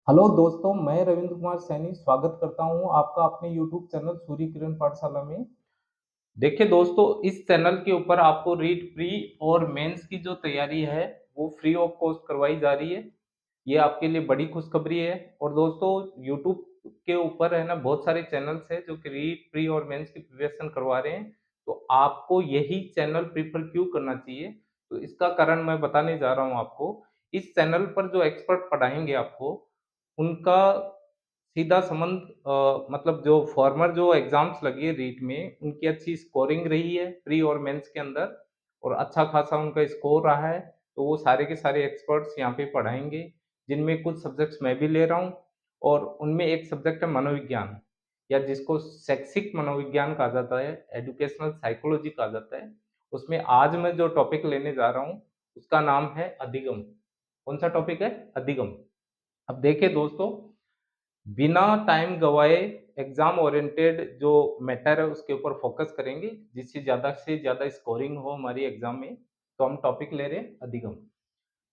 Hello दोस्तों, मैं रविंद्र कुमार सैनी स्वागत करता हूं आपका अपने यूट्यूब चैनल सूर्य किरण पाठशाला में। देखिए दोस्तों, इस चैनल के ऊपर आपको रीट प्री और मेंस की जो तैयारी है, वो फ्री ऑफ कॉस्ट करवाई जा रही है। ये आपके लिए बड़ी खुशखबरी है। और दोस्तों, यूट्यूब के ऊपर है ना बहुत सारे चैनल्स हैं जो कि रीट प्री और मेंस की प्रिपरेशन करवा रहे हैं। तो आपको यही चैनल प्रीफर क्यों करना चाहिए? तो इसका कारण मैं बताने जा रहा हूँ आपको। इस चैनल पर जो एक्सपर्ट पढ़ाएंगे आपको, उनका सीधा संबंध मतलब जो फॉर्मर जो एग्ज़ाम्स लगी है रीट में, उनकी अच्छी स्कोरिंग रही है प्री और मेंस के अंदर, और अच्छा खासा उनका स्कोर रहा है। तो वो सारे के सारे एक्सपर्ट्स यहाँ पे पढ़ाएँगे, जिनमें कुछ सब्जेक्ट्स मैं भी ले रहा हूँ। और उनमें एक सब्जेक्ट है मनोविज्ञान, या जिसको शैक्षिक मनोविज्ञान कहा जाता है, एजुकेशनल साइकोलॉजी कहा जाता है। उसमें आज मैं जो टॉपिक लेने जा रहा हूँ, उसका नाम है अधिगम। कौन-सा टॉपिक है? अधिगम। अब देखिए दोस्तों, बिना टाइम गँवाए एग्ज़ाम ओरिएंटेड जो मैटर है उसके ऊपर फ़ोकस करेंगे, जिससे ज़्यादा से ज़्यादा स्कोरिंग हो हमारी एग्ज़ाम में। तो हम टॉपिक ले रहे हैं अधिगम।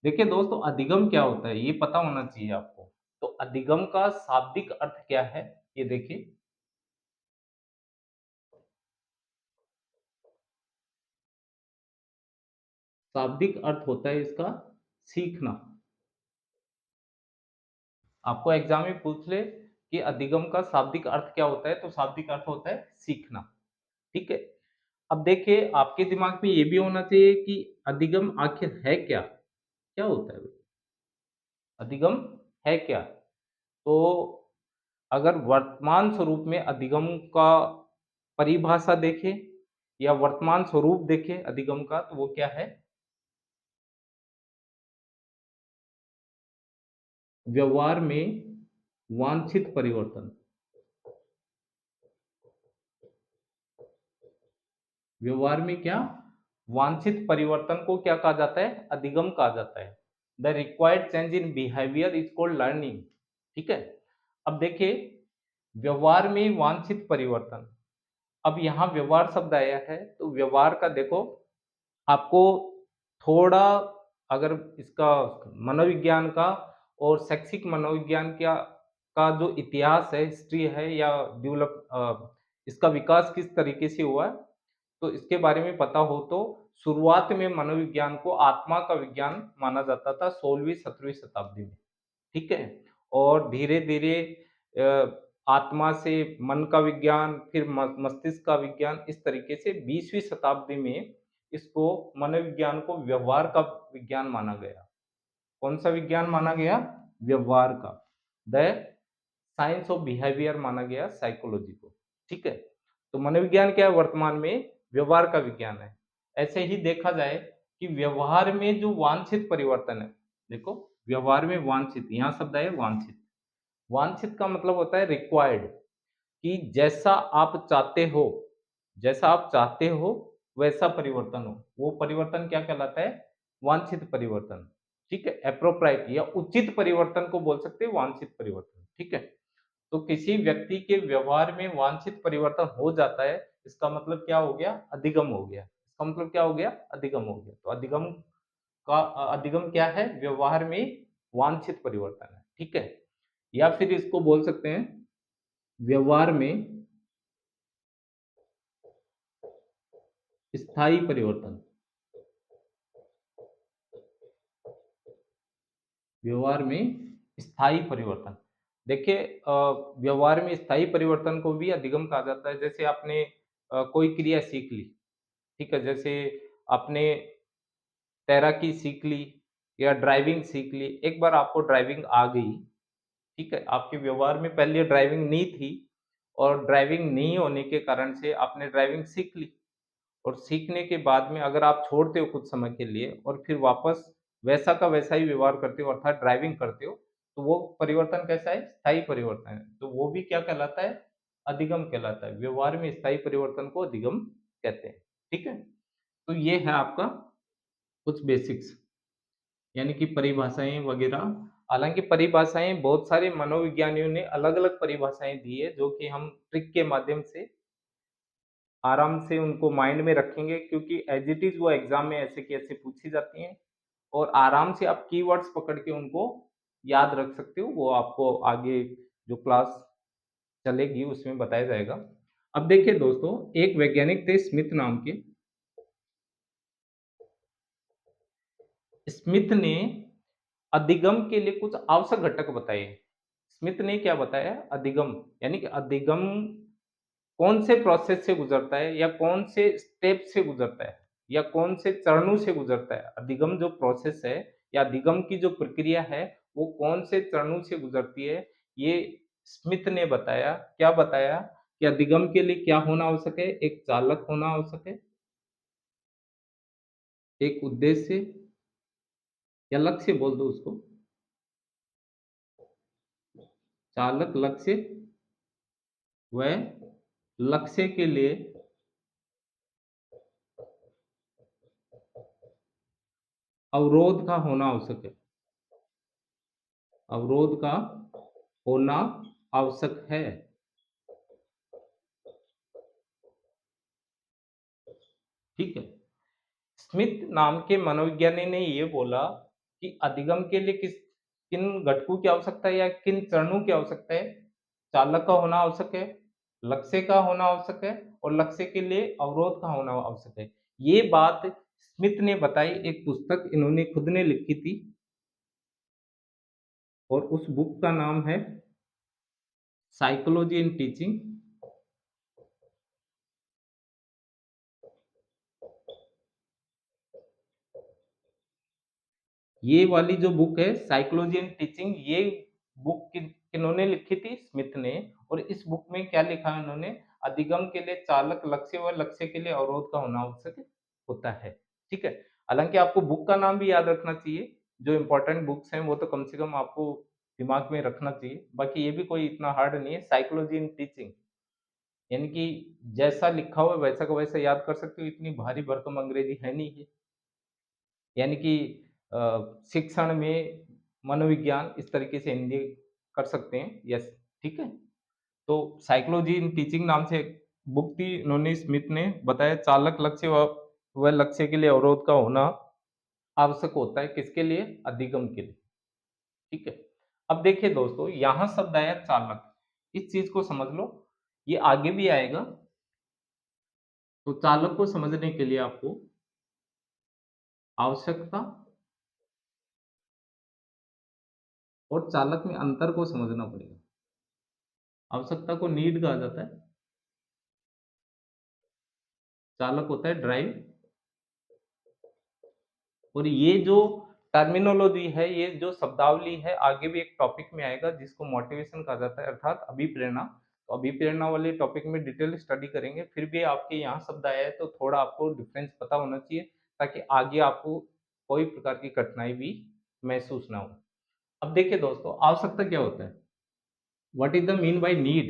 देखिए दोस्तों, अधिगम क्या होता है ये पता होना चाहिए आपको। तो अधिगम का शाब्दिक अर्थ क्या है? ये देखिए। शाब्दिक अर्थ होता है इसका सीखना। आपको एग्ज़ाम में पूछ ले कि अधिगम का शाब्दिक अर्थ क्या होता है, तो शाब्दिक अर्थ होता है सीखना। ठीक है? अब देखिए, आपके दिमाग में ये भी होना चाहिए कि अधिगम आखिर है क्या? क्या होता है वो? अधिगम है क्या? तो अगर वर्तमान स्वरूप में अधिगम का परिभाषा देखें, या वर्तमान स्वरूप देखें अधिगम का, तो वो क्या है? व्यवहार में वांछित परिवर्तन। व्यवहार में क्या? वांछित परिवर्तन को क्या कहा जाता है? अधिगम कहा जाता है। The required change in behaviour is called learning. ठीक है? अब देखिए, व्यवहार में वांछित परिवर्तन। अब यहाँ व्यवहार शब्द आया है, तो व्यवहार का देखो, आपको थोड़ा, अगर इसका मनोविज्ञान का और शैक्षिक मनोविज्ञान का जो इतिहास है, हिस्ट्री है, या इसका विकास किस तरीके से हुआ है, तो इसके बारे में पता हो तो शुरुआत में मनोविज्ञान को आत्मा का विज्ञान माना जाता था 16वीं-17वीं शताब्दी में। ठीक है? और धीरे-धीरे आत्मा से मन का विज्ञान, फिर म मस्तिष्क का विज्ञान, इस तरीके से 20वीं शताब्दी में इसको मनोविज्ञान को व्यवहार का विज्ञान माना गया। कौन-सा विज्ञान माना गया? व्यवहार का। द साइंस ऑफ बिहेवियर माना गया साइकोलॉजी को। ठीक है? तो मनोविज्ञान क्या है वर्तमान में? व्यवहार का विज्ञान है। ऐसे ही देखा जाए कि व्यवहार में जो वांछित परिवर्तन है, देखो, व्यवहार में वांछित, यहाँ शब्द है वांछित। वांछित का मतलब होता है रिक्वायर्ड, कि जैसा आप चाहते हो वैसा परिवर्तन हो। वो परिवर्तन क्या कहलाता है? वांछित परिवर्तन। ठीक है? एप्रोप्रिएट या उचित परिवर्तन को बोल सकते हैं वांछित परिवर्तन। ठीक है? तो किसी व्यक्ति के व्यवहार में वांछित परिवर्तन हो जाता है, इसका मतलब क्या हो गया? अधिगम हो गया। इसका मतलब क्या हो गया? अधिगम हो गया। तो अधिगम क्या है? व्यवहार में वांछित परिवर्तन है। ठीक है? या फिर इसको बोल सकते हैं व्यवहार में स्थायी परिवर्तन। व्यवहार में स्थायी परिवर्तन। देखिए, व्यवहार में स्थायी परिवर्तन को भी अधिगम कहा जाता है। जैसे आपने कोई क्रिया सीख ली, ठीक है? जैसे आपने तैराकी सीख ली या ड्राइविंग सीख ली। एक बार आपको ड्राइविंग आ गई, ठीक है? आपके व्यवहार में पहले ड्राइविंग नहीं थी, और ड्राइविंग नहीं होने के कारण से आपने ड्राइविंग सीख ली। और सीखने के बाद में अगर आप छोड़ते हो कुछ समय के लिए और फिर वापस वैसा का वैसा ही व्यवहार करते हो, अर्थात ड्राइविंग करते हो, तो वो परिवर्तन कैसा है? स्थायी परिवर्तन है। तो वो भी क्या कहलाता है? अधिगम कहलाता है। व्यवहार में स्थायी परिवर्तन को अधिगम कहते हैं। ठीक है? तो ये है आपका कुछ बेसिक्स, यानी कि परिभाषाएँ वगैरह। हालाँकि परिभाषाएँ बहुत सारे मनोविज्ञानियों ने अलग-अलग परिभाषाएँ दी है, जो कि हम ट्रिक के माध्यम से आराम से उनको माइंड में रखेंगे, क्योंकि एज़ इट इज़ वो एग्ज़ाम में ऐसे की ऐसे पूछी जाती हैं, और आराम से आप कीवर्ड्स पकड़ के उनको याद रख सकते हो, वो आपको आगे जो क्लास चलेगी उसमें बताया जाएगा। अब देखिए दोस्तों, एक वैज्ञानिक थे स्मिथ नाम के। स्मिथ ने अधिगम के लिए कुछ आवश्यक घटक बताए। स्मिथ ने क्या बताया? अधिगम, यानी कि अधिगम कौन से प्रोसेस से गुजरता है या कौन से स्टेप से गुजरता है या कौन से चरणों से गुजरता है। अधिगम जो प्रोसेस है या अधिगम की जो प्रक्रिया है, वो कौन से चरणों से गुजरती है, ये स्मिथ ने बताया। क्या बताया? कि अधिगम के लिए क्या होना आवश्यक है? एक चालक होना आवश्यक है, एक उद्देश्य या लक्ष्य बोल दो उसको, चालक, लक्ष्य, व लक्ष्य के लिए अवरोध का होना आवश्यक है। अवरोध का होना आवश्यक है। ठीक है। स्मिथ नाम के मनोविज्ञानी ने ये बोला कि अधिगम के लिए किन घटकों की आवश्यकता है या किन चरणों की आवश्यकता है। चालक का होना आवश्यक है, लक्ष्य का होना आवश्यक है और लक्ष्य के लिए अवरोध का होना आवश्यक है। ये बात स्मिथ ने बताई, एक पुस्तक इन्होंने खुद ने लिखी थी और उस बुक का नाम है साइकोलॉजी इन टीचिंग। ये वाली जो बुक है साइकोलॉजी एंड टीचिंग, ये बुक किन्होंने लिखी थी? स्मिथ ने। और इस बुक में क्या लिखा है उन्होंने? अधिगम के लिए चालक, लक्ष्य व लक्ष्य के लिए अवरोध का होना आवश्यक होता है। ठीक है। हालांकि आपको बुक का नाम भी याद रखना चाहिए। जो इंपॉर्टेंट बुक्स हैं वो तो कम से कम आपको दिमाग में रखना चाहिए। बाकी ये भी कोई इतना हार्ड नहीं है। साइकोलॉजी इन टीचिंग, यानी कि जैसा लिखा हुआ है वैसा का वैसा याद कर सकते हो। इतनी भारी भरकम अंग्रेजी है नहीं है। यानी कि अ, शिक्षण में मनोविज्ञान इस तरीके से हिंदी कर सकते हैं। यस, ठीक है। तो साइकोलॉजी इन टीचिंग नाम से एक बुक थी, इन्होंने स्मिथ ने बताया चालक, लक्ष्य व लक्ष्य के लिए अवरोध का होना आवश्यक होता है। किसके लिए? अधिगम के लिए। ठीक है। अब देखिए दोस्तों, यहाँ शब्द आया चालक। इस चीज को समझ लो, ये आगे भी आएगा। तो चालक को समझने के लिए आपको आवश्यकता और चालक में अंतर को समझना पड़ेगा। आवश्यकता को नीड कहा जाता है, चालक होता है ड्राइव। और ये जो टर्मिनोलॉजी है, ये जो शब्दावली है, आगे भी एक टॉपिक में आएगा जिसको मोटिवेशन कहा जाता है, अर्थात अभिप्रेरणा। तो अभिप्रेरणा वाले टॉपिक में डिटेल स्टडी करेंगे। फिर भी आपके यहाँ शब्द आया है तो थोड़ा आपको डिफरेंस पता होना चाहिए, ताकि आगे आपको कोई प्रकार की कठिनाई भी महसूस ना हो। अब देखिए दोस्तों, आवश्यकता क्या होता है? What is the mean by need?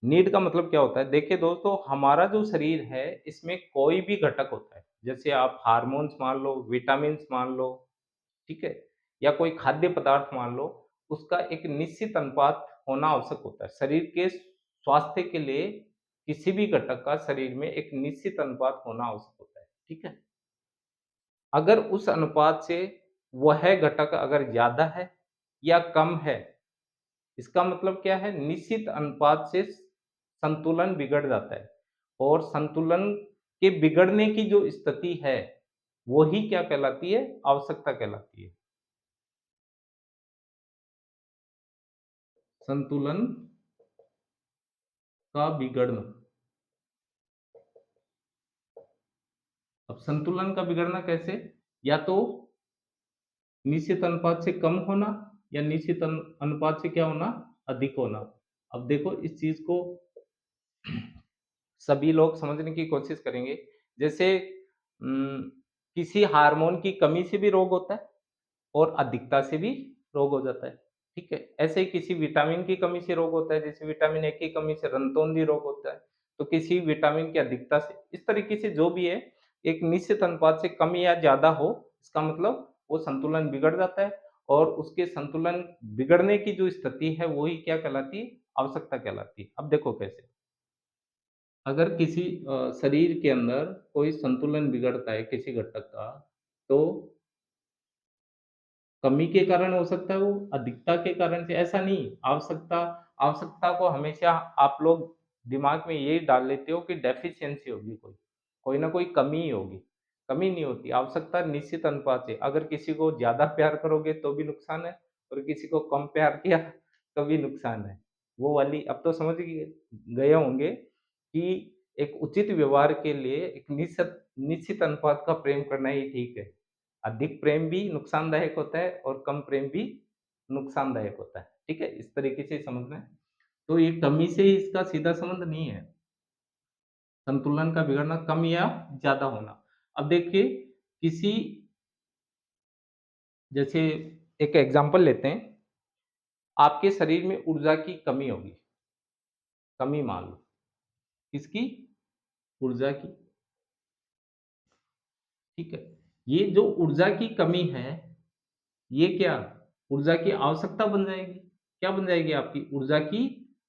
Need का मतलब क्या होता है? देखिए दोस्तों, हमारा जो शरीर है इसमें कोई भी घटक होता है, जैसे आप हार्मोन्स मान लो, विटामिन्स मान लो, ठीक है, या कोई खाद्य पदार्थ मान लो, उसका एक निश्चित अनुपात होना आवश्यक होता है। शरीर के स्वास्थ्य के लिए किसी भी घटक का शरीर में एक निश्चित अनुपात होना आवश्यक होता है। ठीक है। अगर उस अनुपात से वह घटक अगर ज्यादा है या कम है, इसका मतलब क्या है? निश्चित अनुपात से संतुलन बिगड़ जाता है। और संतुलन के बिगड़ने की जो स्थिति है, वही क्या कहलाती है? आवश्यकता कहलाती है। संतुलन का बिगड़ना। अब संतुलन का बिगड़ना कैसे? या तो निश्चित अनुपात से कम होना, या निश्चित अनुपात से क्या होना? अधिक होना। अब देखो, इस चीज को सभी लोग समझने की कोशिश करेंगे। जैसे किसी हार्मोन की कमी से भी रोग होता है और अधिकता से भी रोग हो जाता है। ठीक है। ऐसे ही किसी विटामिन की कमी से रोग होता है, जैसे विटामिन ए की कमी से रंतोंधी रोग होता है। तो किसी विटामिन की अधिकता से, इस तरीके से जो भी है, एक निश्चित अनुपात से कम या ज्यादा हो, इसका मतलब वो संतुलन बिगड़ जाता है। और उसके संतुलन बिगड़ने की जो स्थिति है, वही क्या कहलाती है? आवश्यकता कहलाती है। अब देखो कैसे। अगर किसी शरीर के अंदर कोई संतुलन बिगड़ता है किसी घटक का, तो कमी के कारण हो सकता है वो, अधिकता के कारण से ऐसा नहीं। आवश्यकता आवश्यकता को हमेशा आप लोग दिमाग में यही डाल लेते हो कि डेफिशिएंसी होगी कोई, कोई ना कोई कमी ही होगी। कमी नहीं होती, आवश्यकता निश्चित अनुपात से, अगर किसी को ज़्यादा प्यार करोगे तो भी नुकसान है और किसी को कम प्यार किया तो भी नुकसान है। वो वाली अब तो समझ गए होंगे कि एक उचित व्यवहार के लिए एक निश्चित निश्चित अनुपात का प्रेम करना ही ठीक है। अधिक प्रेम भी नुकसानदायक होता है और कम प्रेम भी नुकसानदायक होता है। ठीक है? इस तरीके से समझना है। तो ये कमी से इसका सीधा संबंध नहीं है। संतुलन का बिगड़ना कम या ज़्यादा होना। अब देखिए किसी जैसे एक एग्ज़ाम्पल लेते हैं, आपके शरीर में ऊर्जा की कमी होगी, कमी मान लो। किसकी? ऊर्जा की, ठीक है? ये जो ऊर्जा की कमी है, ये क्या? ऊर्जा की आवश्यकता बन जाएगी। क्या बन जाएगी आपकी? ऊर्जा की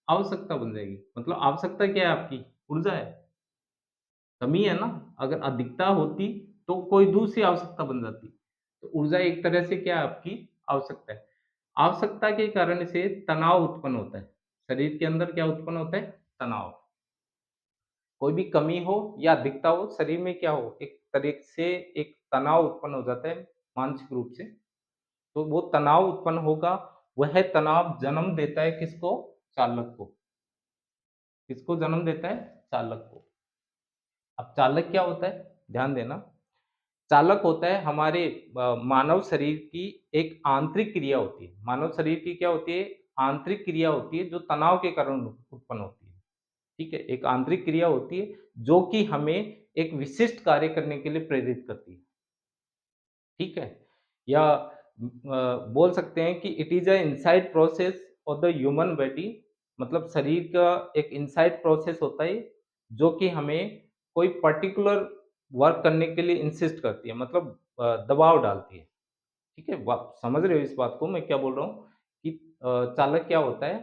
आवश्यकता बन जाएगी। मतलब आवश्यकता क्या है आपकी? ऊर्जा है। कमी है ना? अगर अधिकता होती तो कोई दूसरी आवश्यकता बन जाती। तो ऊर्जा एक तरह से क्या है आपकी? आवश्यकता है। आवश्यकता के कारण से तनाव उत्पन्न होता है। शरीर के अंदर क्या उत्पन्न होता है? तनाव। कोई भी कमी हो या अधिकता हो, शरीर में क्या हो? एक तरह से एक तनाव उत्पन्न हो जाता है मानसिक रूप से। तो वो तनाव उत्पन्न होगा, वह तनाव जन्म देता है किसको? चालक को। किसको जन्म देता है? चालक को। अब चालक क्या होता है? ध्यान देना, चालक होता है हमारे मानव शरीर की एक आंतरिक क्रिया होती है। मानव शरीर की क्या होती है? आंतरिक क्रिया होती है जो तनाव के कारण उत्पन्न होती है। ठीक है? एक आंतरिक क्रिया होती है जो कि हमें एक विशिष्ट कार्य करने के लिए प्रेरित करती है। ठीक है? या बोल सकते हैं कि it is a inside process of the human body, मतलब शरीर का एक इनसाइड प्रोसेस होता है, जो कि हमें कोई पर्टिकुलर वर्क करने के लिए इंसिस्ट करती है, मतलब दबाव डालती है। ठीक है? वा समझ रहे हो इस बात को मैं क्या बोल रहा हूँ कि चालक क्या होता है?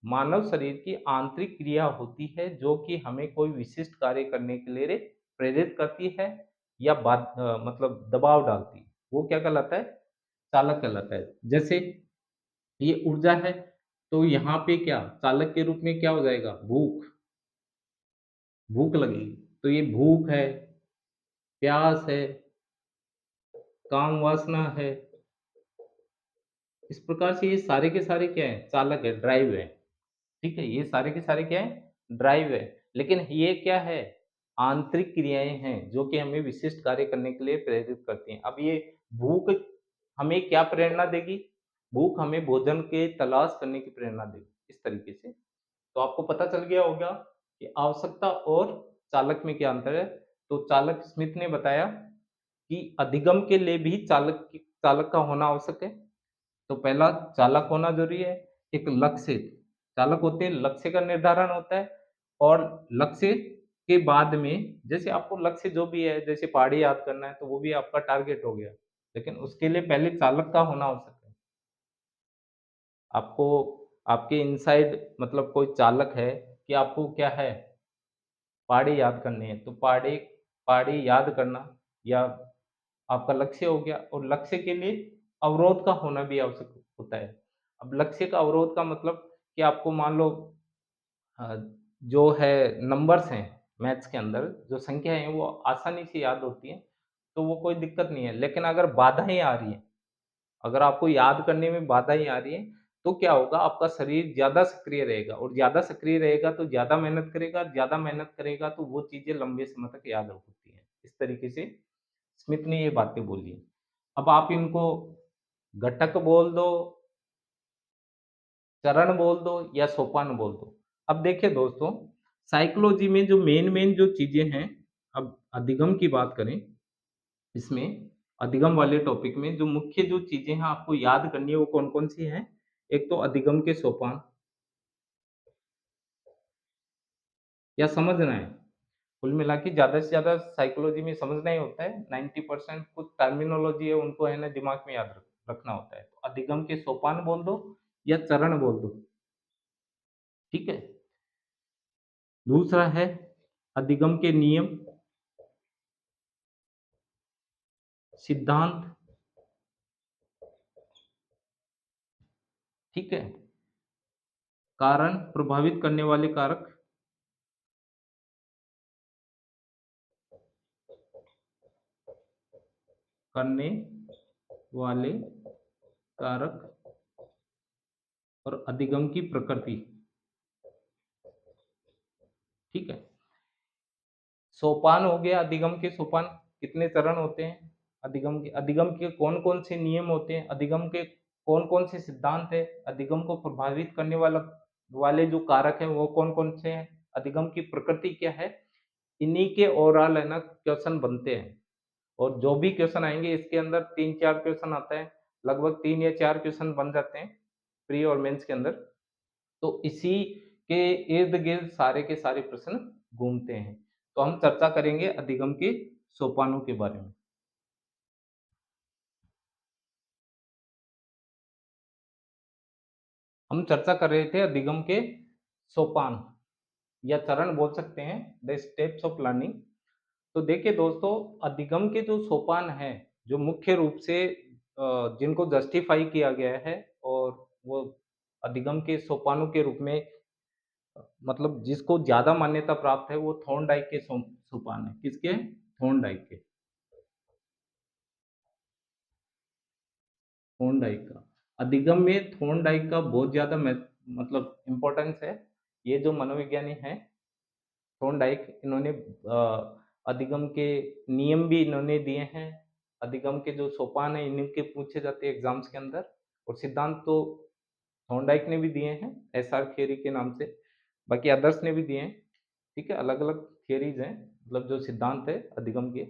मानव शरीर की आंतरिक क्रिया होती है जो कि हमें कोई विशिष्ट कार्य करने के लिए प्रेरित करती है या मतलब दबाव डालती है। वो क्या कहलाता है? चालक कहलाता है। जैसे ये ऊर्जा है, तो यहाँ पे क्या चालक के रूप में क्या हो जाएगा? भूख, भूख लगेगी। तो ये भूख है, प्यास है, काम वासना है, इस प्रकार से ये सारे के सारे क्या हैं? चालक है, ड्राइव है। ठीक है? ये सारे के सारे क्या हैं? ड्राइव है। लेकिन ये क्या है? आंतरिक क्रियाएँ हैं, जो कि हमें विशिष्ट कार्य करने के लिए प्रेरित करती हैं। अब ये भूख हमें क्या प्रेरणा देगी? भूख हमें भोजन के तलाश करने की प्रेरणा देगी, इस तरीके से। तो आपको पता चल गया होगा कि आवश्यकता और चालक में क्या अंतर है। तो चालक स्मिथ ने बताया कि अधिगम के लिए भी चालक का होना आवश्यक है। तो पहला चालक होना ज़रूरी है, एक लक्ष्य चालक होते हैं, लक्ष्य का निर्धारण होता है और लक्ष्य के बाद में जैसे आपको लक्ष्य जो भी है, जैसे पहाड़ी याद करना है, तो वो भी आपका टारगेट हो गया। लेकिन उसके लिए पहले चालक का होना आवश्यक है। आपको आपके इनसाइड मतलब कोई चालक है कि आपको क्या है, पहाड़ी याद करनी है, तो पहाड़ी पहाड़ी याद करना या आपका लक्ष्य हो गया और लक्ष्य के लिए अवरोध का होना भी आवश्यक होता है। अब लक्ष्य का अवरोध का मतलब कि आपको मान लो अ, जो है नंबर्स हैं मैथ्स के अंदर जो संख्याएँ हैं वो आसानी से याद होती हैं, तो वो कोई दिक्कत नहीं है। लेकिन अगर बाधाएँ आ रही हैं, अगर आपको याद करने में बाधाएँ आ रही हैं, तो क्या होगा आपका शरीर ज़्यादा सक्रिय रहेगा और ज़्यादा सक्रिय रहेगा तो ज़्यादा मेहनत करेगा, ज़्यादा मेहनत करेगा तो वो चीज़ें लंबे समय तक याद होती हैं। इस तरीके से स्मिथ ने ये बातें बोली हैं। अब आप इनको घटक बोल दो, चरण बोल दो या सोपान बोल दो। अब देखिए दोस्तों, साइकोलॉजी में जो मेन-मेन जो चीज़ें हैं, अब अधिगम की बात करें, इसमें अधिगम वाले टॉपिक में जो मुख्य जो चीज़ें हैं आपको याद करनी है वो कौन-कौन सी हैं? एक तो अधिगम के सोपान या समझना है। कुल मिला के ज़्यादा से ज़्यादा साइकोलॉजी में समझना ही होता है, 90% कुछ टर्मिनोलॉजी है उनको है ना दिमाग में याद रखना होता है। तो अधिगम के सोपान बोल दो या चरण बोल दो, ठीक है? दूसरा है अधिगम के नियम, सिद्धांत ठीक है? कारण, प्रभावित करने वाले कारक, करने वाले कारक और अधिगम की प्रकृति, ठीक है? सोपान हो गया, अधिगम के सोपान कितने चरण होते हैं? अधिगम के कौन-कौन से नियम होते हैं? अधिगम के कौन-कौन से सिद्धांत हैं? अधिगम को प्रभावित करने वाले जो कारक हैं वो कौन-कौन से हैं? अधिगम की प्रकृति क्या है? इन्हीं के ओवरऑल है ना क्वेश्चन बनते हैं। और जो भी क्वेश्चन आएँगे इसके अंदर 3-4 क्वेश्चन आता है, लगभग 3 या 4 क्वेश्चन बन जाते हैं, प्री और मेंस के अंदर। तो इसी के इर्द-गिर्द सारे के सारे प्रश्न घूमते हैं। तो हम चर्चा करेंगे अधिगम के सोपानों के बारे में। हम चर्चा कर रहे थे अधिगम के सोपान या चरण बोल सकते हैं, द स्टेप्स ऑफ लर्निंग। तो देखिए दोस्तों, अधिगम के जो सोपान हैं, जो मुख्य रूप से जिनको जस्टिफाई किया गया है और वो अधिगम के सोपानों के रूप में मतलब जिसको ज़्यादा मान्यता प्राप्त है वो थॉर्नडाइक के सोपान है। किसके? थॉर्नडाइक के। थॉर्नडाइक का। अधिगम में थॉर्नडाइक का बहुत ज़्यादा मतलब इम्पोर्टेंस है। ये जो मनोविज्ञानी हैं थॉर्नडाइक, इन्होंने अधिगम के नियम भी इन्होंने दिए हैं। अधिगम के जो सोपान हैं इन्हीं के पूछे जाते हैं एग्ज़ाम्स के अंदर और सिद्धांत तो थॉर्नडाइक ने भी दिए हैं, एसआर थियरी के नाम से। बाकी अदर्स ने भी दिए हैं, ठीक है? अलग-अलग थियरीज़ हैं, मतलब जो सिद्धांत है अधिगम के।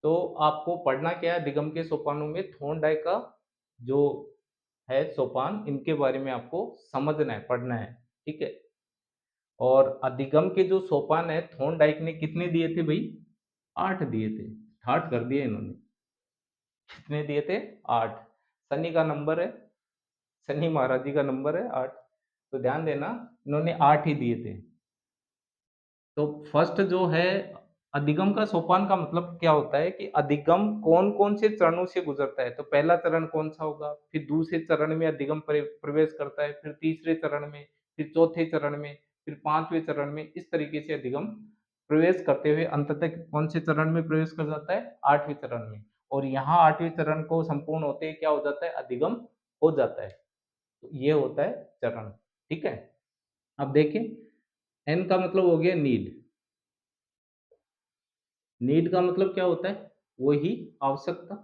तो आपको पढ़ना क्या है अधिगम के सोपानों में थॉर्नडाइक का जो है सोपान, इनके बारे में आपको समझना है, पढ़ना है, ठीक है? और अधिगम के जो सोपान है थॉर्नडाइक ने कितने दिए थे भई? 8 दिए थे। 8 कर दिए इन्होंने। कितने दिए थे? 8। शनि का नंबर है, शनि महाराज जी का नंबर है 8। तो ध्यान देना, इन्होंने 8 ही दिए थे। तो फर्स्ट जो है अधिगम का सोपान का मतलब क्या होता है कि अधिगम कौन-कौन से चरणों से गुज़रता है। तो पहला चरण कौन-सा होगा, फिर दूसरे चरण में अधिगम प्रवेश करता है, फिर तीसरे चरण में, फिर चौथे चरण में, फिर 5वें चरण में, इस तरीके से अधिगम प्रवेश करते हुए अंततः कौन से चरण में प्रवेश कर जाता है? 8वें चरण में। और यहाँ 8वें चरण को संपूर्ण होते ही क्या हो जाता है? अधिगम हो जाता है। तो ये होता है चरण, ठीक है? अब देखिए एन का मतलब हो गया नीड। नीड का मतलब क्या होता है? वही आवश्यकता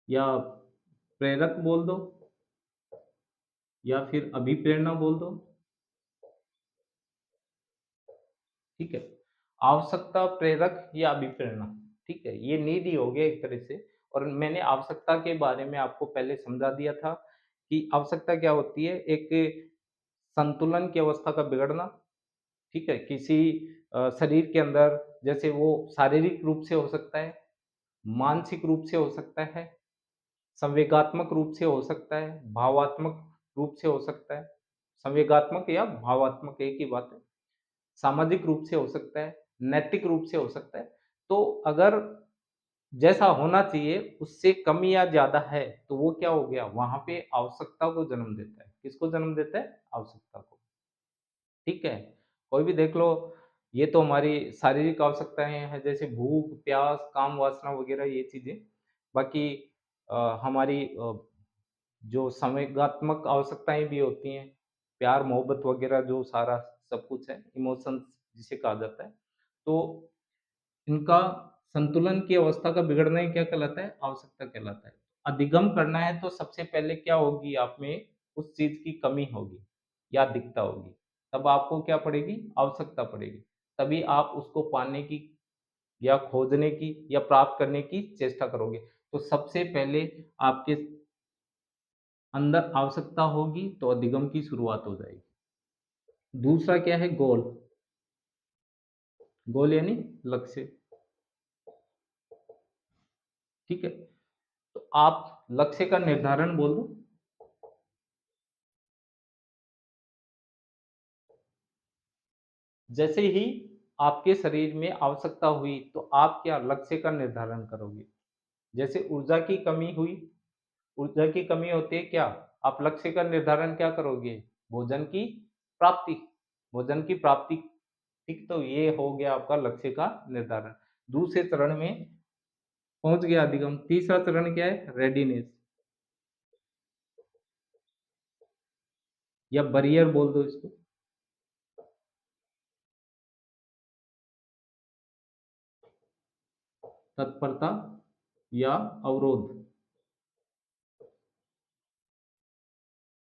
या प्रेरक बोल दो या फिर अभिप्रेरणा बोल दो, ठीक है? आवश्यकता, प्रेरक या अभिप्रेरणा, ठीक है? ये नीड ही हो गया एक तरह से। और मैंने आवश्यकता के बारे में आपको पहले समझा दिया था कि आवश्यकता क्या होती है? एक संतुलन की अवस्था का बिगड़ना, ठीक है? किसी शरीर के अंदर जैसे वो शारीरिक रूप से हो सकता है, मानसिक रूप से हो सकता है, संवेगात्मक रूप से हो सकता है, भावात्मक रूप से हो सकता है। संवेगात्मक या भावात्मक एक ही बात है। सामाजिक रूप से हो सकता है, नैतिक रूप से हो सकता है। तो अगर जैसा होना चाहिए उससे कम या ज़्यादा है, तो वो क्या हो गया? वहाँ पे आवश्यकता को जन्म देता है। किसको जन्म देता है? आवश्यकता को। ठीक है? कोई भी देख लो, ये तो हमारी शारीरिक आवश्यकताएँ हैं, जैसे भूख, प्यास, काम वासना वगैरह ये चीज़ें। बाकी हमारी जो संवेगात्मक आवश्यकताएँ भी होती हैं, प्यार, मोहब्बत वगैरह जो सारा सब कुछ है, इमोशंस जिसे कहा जाता है। तो इनका संतुलन की अवस्था का बिगड़ना ही क्या कहलाता है? आवश्यकता कहलाता है। अधिगम करना है तो सबसे पहले क्या होगी आप में? उस चीज़ की कमी होगी या अधिकता होगी। तब आपको क्या पड़ेगी? आवश्यकता पड़ेगी। तभी आप उसको पाने की या खोजने की या प्राप्त करने की चेष्टा करोगे। तो सबसे पहले आपके अंदर आवश्यकता होगी तो अधिगम की शुरुआत हो जाएगी। दूसरा क्या है? गोल। गोल यानी लक्ष्य, ठीक है? तो आप लक्ष्य का निर्धारण बोल दो। जैसे ही आपके शरीर में आवश्यकता हुई तो आप क्या लक्ष्य का निर्धारण करोगे। जैसे ऊर्जा की कमी हुई, ऊर्जा की कमी होती है क्या? आप लक्ष्य का निर्धारण क्या करोगे? भोजन की प्राप्ति, भोजन की प्राप्ति, ठीक, तो ये हो गया आपका लक्ष्य का निर्धारण। दूसरे चरण में पहुँच गया अधिगम, तीसरा चरण क्या है? रेडीनेस या बैरियर बोल दो इसको। तत्परता या अवरोध,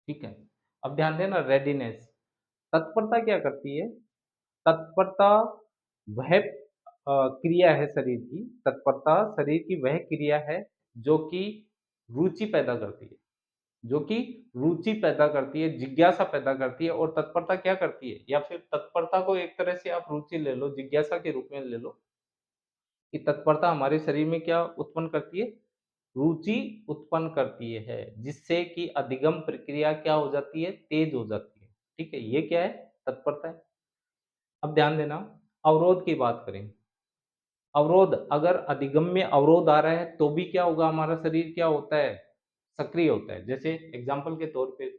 ठीक है? अब ध्यान देना रेडीनेस, तत्परता क्या करती है? तत्परता वह क्रिया है शरीर की, तत्परता शरीर की वह क्रिया है जो कि रुचि पैदा करती है, जो कि रुचि पैदा करती है, जिज्ञासा पैदा करती है। और तत्परता क्या करती है? या फिर तत्परता को एक तरह से आप रुचि ले लो, जिज्ञासा के रूप में ले लो कि तत्परता हमारे शरीर में क्या उत्पन्न करती है? रुचि उत्पन्न करती है, जिससे कि अधिगम प्रक्रिया क्या हो जाती है? तेज हो जाती है, ठीक है? ये क्या है? तत्परता है। अब ध्यान देना, अवरोध की बात करें, अवरोध, अगर अधिगम में अवरोध आ रहा है तो भी क्या होगा? हमारा शरीर क्या होता है? सक्रिय होता है। जैसे एग्जाम्पल के तौर पे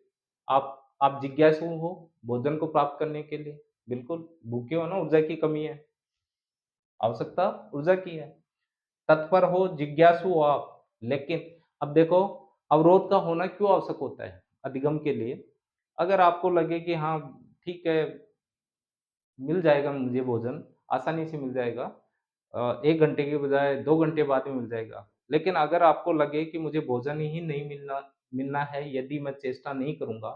आप जिज्ञासु हो भोजन को प्राप्त करने के लिए, बिल्कुल भूखे हो ना, ऊर्जा की कमी है, आवश्यकता ऊर्जा की है, तत्पर हो, जिज्ञासु हो आप। लेकिन अब देखो, अवरोध का होना क्यों आवश्यक होता है अधिगम के लिए? अगर आपको लगे कि हाँ, ठीक है, मिल जाएगा मुझे भोजन, आसानी से मिल जाएगा, 1 घंटे के बजाय 2 घंटे बाद में मिल जाएगा। लेकिन अगर आपको लगे कि मुझे भोजन ही नहीं मिलना मिलना है, यदि मैं चेष्टा नहीं करूँगा,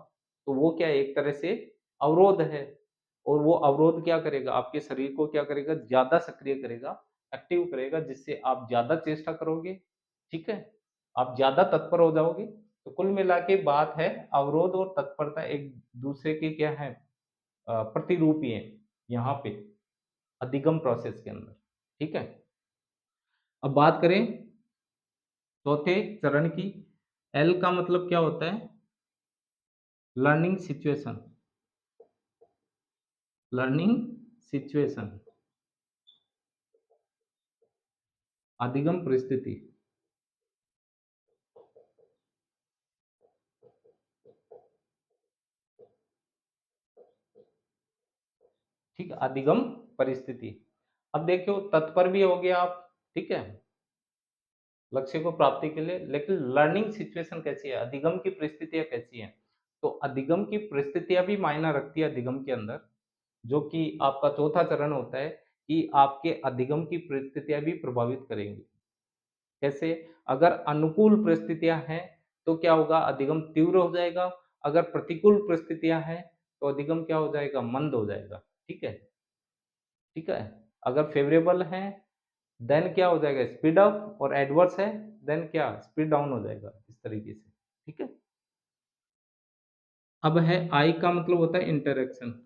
तो वो क्या है? एक तरह से अवरोध है। और वो अवरोध क्या करेगा? आपके शरीर को क्या करेगा? ज़्यादा सक्रिय करेगा, एक्टिव करेगा, जिससे आप ज़्यादा चेष्टा करोगे, ठीक है? आप ज़्यादा तत्पर हो जाओगे। तो कुल मिला के बात है, अवरोध और तत्परता एक दूसरे के क्या हैं? प्रतिरूपी हैं यहाँ पे, अधिगम प्रोसेस के अंदर, ठीक है? अब बात करें चौथे चरण की। एल का मतलब क्या होता है? लर्निंग सिचुएशन, लर्निंग सिचुएशन, अधिगम परिस्थिति, ठीक है? अधिगम परिस्थिति। अब देखो, तत्पर भी हो गया आप, ठीक है? लक्ष्य को प्राप्ति के लिए, लेकिन लर्निंग सिचुएशन कैसी है? अधिगम की परिस्थितियाँ कैसी हैं? तो अधिगम की परिस्थितियाँ भी मायना रखती है अधिगम के अंदर, जो कि आपका चौथा चरण होता है कि आपके अधिगम की परिस्थितियाँ भी प्रभावित करेंगी। कैसे? अगर अनुकूल परिस्थितियाँ हैं, तो क्या होगा? अधिगम तीव्र हो जाएगा, अगर प्रतिकूल परिस्थितियाँ हैं, तो अधिगम क्या हो जाएगा? मंद हो जाएगा, ठीक है? ठीक है? अगर फ़ेवरेबल हैं, देन क्या हो जाएगा? स्पीड अप, और एडवर्स है, देन क्या? स्पीड डाउन हो जाएगा, इस तरीके से, ठीक है? अब है आई का मतलब होता है इंटरैक्शन,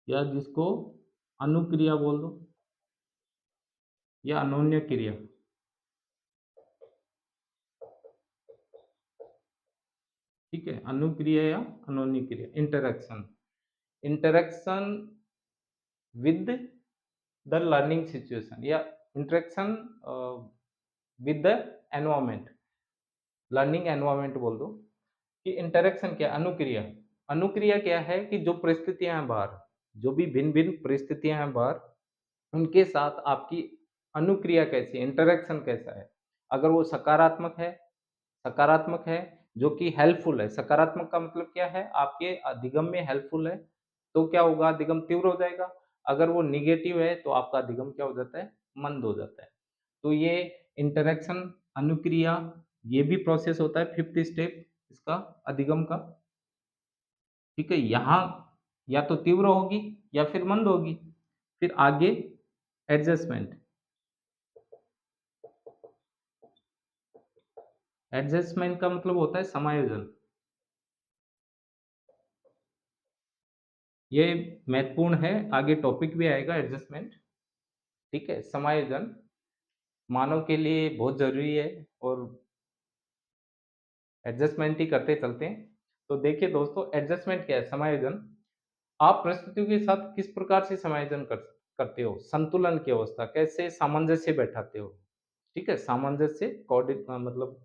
या जिसको अनुक्रिया बोल दो या अनोन्य क्रिया, ठीक है? अनुक्रिया या अनोन्य क्रिया, interaction, interaction with the learning situation, या interaction with the environment, learning environment बोल दो। कि इंटरेक्शन क्या है? अनुक्रिया, अनुक्रिया क्या है? कि जो परिस्थितियां हैं बाहर, जो भी भिन्न भिन्न परिस्थितियां हैं बाहर, उनके साथ आपकी अनुक्रिया कैसी है? इंटरेक्शन कैसा है? अगर वो सकारात्मक है, सकारात्मक है, जो कि हेल्पफुल है, सकारात्मक का मतलब क्या है? आपके अधिगम में हेल्पफुल है, तो क्या होगा? अधिगम तीव्र हो जाएगा। अगर वो नेगेटिव है, तो आपका अधिगम क्या हो जाता है? मंद हो जाता है। तो ये इंटरेक्शन, अनुक्रिया, ये भी प्रोसेस होता है, फिफ्थ स्टेप इसका, अधिगम का, ठीक है? यहाँ या तो तीव्र होगी या फिर मंद होगी। फिर आगे एडजस्टमेंट, एडजस्टमेंट का मतलब होता है समायोजन। ये महत्वपूर्ण है, आगे टॉपिक भी आएगा एडजस्टमेंट, ठीक है? समायोजन मानव के लिए बहुत ज़रूरी है, और एडजस्टमेंट ही करते चलते हैं। तो देखिए दोस्तों, एडजस्टमेंट क्या है? समायोजन, आप परिस्थितियों के साथ किस प्रकार से समायोजन कर सकते हैं? करते हो, संतुलन की अवस्था, कैसे सामंजस्य बैठाते हो, ठीक है? सामंजस्य मतलब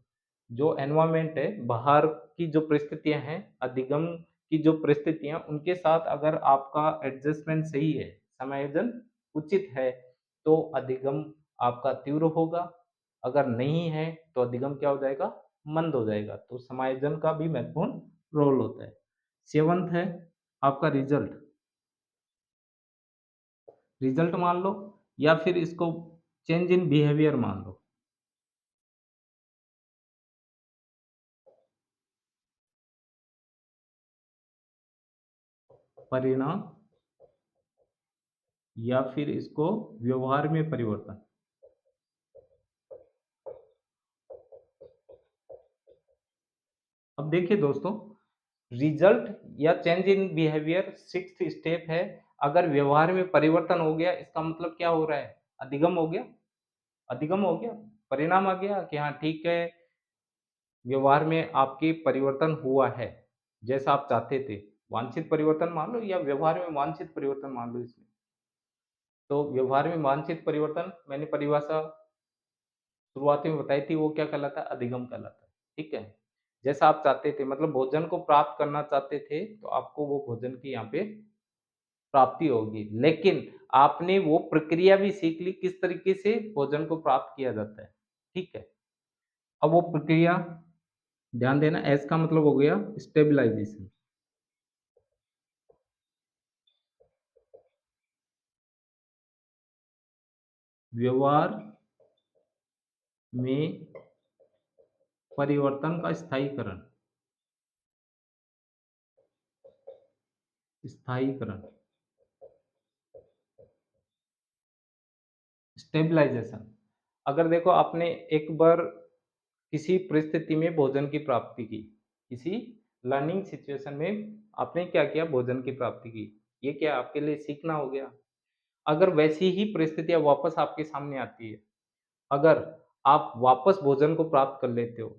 जो एनवायरनमेंट है, बाहर की जो परिस्थितियाँ हैं, अधिगम की जो परिस्थितियाँ, उनके साथ अगर आपका एडजस्टमेंट सही है, समायोजन उचित है, तो अधिगम आपका तीव्र होगा, अगर नहीं है, तो अधिगम क्या हो जाएगा? मंद हो जाएगा। तो समायोजन का भी महत्वपूर्ण रोल होता है। 7th है आपका रिज़ल्ट। रिज़ल्ट मान लो या फिर इसको चेंज इन बिहेवियर मान लो। परिणाम या फिर इसको व्यवहार में परिवर्तन। अब देखिए दोस्तों, रिजल्ट या change in behaviour 6th step है। अगर व्यवहार में परिवर्तन हो गया, इसका मतलब क्या हो रहा है? अधिगम हो गया, अधिगम हो गया, परिणाम आ गया कि हाँ ठीक है, व्यवहार में आपके परिवर्तन हुआ है, जैसा आप चाहते थे। वांछित परिवर्तन मान लो या व्यवहार में वांछित परिवर्तन मान लो इसमें। तो व्यवहार में वांछित परिवर्तन मैंने परिभाषा शुरुआत में बताई थी, वो क्या कहलाता है? अधिगम कहलाता है, ठीक है? जैसा आप चाहते थे, मतलब भोजन को प्राप्त करना चाहते थे, तो आपको वो भोजन की यहाँ पे प्राप्ति होगी। लेकिन आपने वो प्रक्रिया भी सीख ली, किस तरीके से भोजन को प्राप्त किया जाता है, ठीक है? अब वो प्रक्रिया, ध्यान देना, एस का मतलब हो गया स्टेबलाइजेशन। व्यवहार में परिवर्तन का स्थायीकरण, स्थायीकरण, स्टेबलाइजेशन। अगर देखो आपने एक बार किसी परिस्थिति में भोजन की प्राप्ति की, किसी लर्निंग सिचुएशन में आपने क्या किया? भोजन की प्राप्ति की। ये क्या आपके लिए सीखना हो गया। अगर वैसी ही परिस्थितियाँ वापस आपके सामने आती है, अगर आप वापस भोजन को प्राप्त कर लेते हो,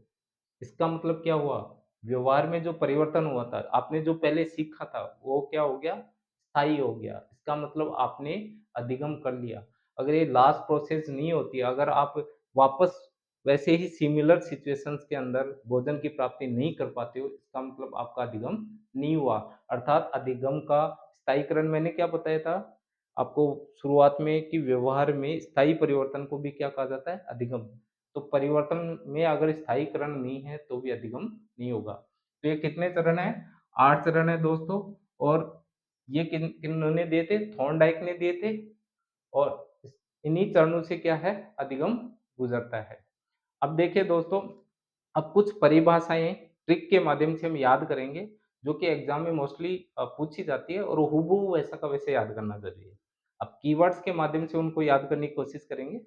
इसका मतलब क्या हुआ? व्यवहार में जो परिवर्तन हुआ था, आपने जो पहले सीखा था, वो क्या हो गया? स्थायी हो गया। इसका मतलब आपने अधिगम कर लिया। अगर ये लास्ट प्रोसेस नहीं होती, अगर आप वापस वैसे ही सिमिलर सिचुएशंस के अंदर भोजन की प्राप्ति नहीं कर पाते हो, इसका मतलब आपका अधिगम नहीं हुआ। अर्थात अधिगम का स्थायीकरण मैंने क्या बताया था आपको शुरुआत में, कि व्यवहार में स्थायी परिवर्तन को भी क्या कहा जाता है? अधिगम। तो परिवर्तन में अगर स्थायीकरण नहीं है, तो भी अधिगम नहीं होगा। तो ये कितने चरण हैं? 8 चरण हैं दोस्तों। और ये किन्होंने दिए थे? थॉर्नडाइक ने दिए थे। और इन्हीं चरणों से क्या है? अधिगम गुजरता है। अब देखिए दोस्तों, अब कुछ परिभाषाएँ ट्रिक के माध्यम से हम याद करेंगे, जो कि एग्ज़ाम में मोस्टली पूछी जाती है, और हूबहू वैसा का वैसे याद करना ज़रूरी है। अब कीवर्ड्स के माध्यम से उनको याद करने की कोशिश करेंगे।